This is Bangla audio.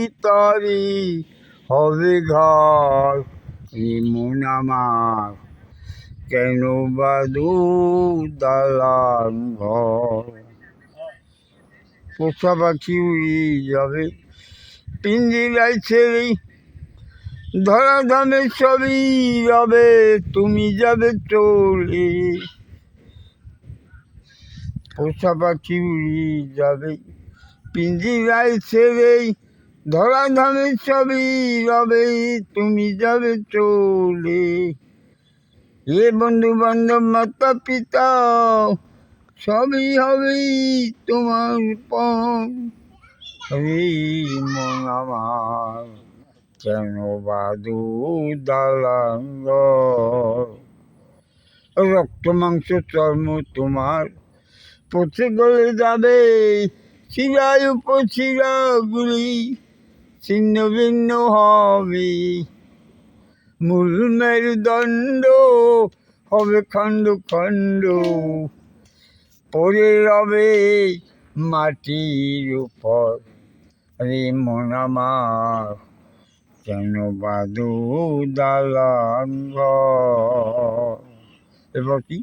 ভিতরে হবে ঘর। মন আমার কেন বাদু দালান ঘর। পোষা পাখি উড়ে যাবে পিঞ্জিরায় ছেড়ে, ধরাধামে সবই রবে, তুমি যাবে চলে। পোষা পাখি উড়ে যাবে পিঞ্জিরায় ছেড়ে, ধরাধামে সবই রবে, তুমি যাবে চলে। এ বন্ধু বান্ধব মাতা পিতা সবই হবে তোমার পর। মন আমার কেন বাদু দালান ঘর। রক্ত মাংস চর্ম তোমার পচে গলে যাবে, শিরায় উপশিরাগুলি ছিন্ন ভিন্ন হবে। মূল মেরুদণ্ড হবে খণ্ড খণ্ড, পড়ে রবে মাটির উপর। মন আমার কেন বাদু দালান ঘর। এবার কি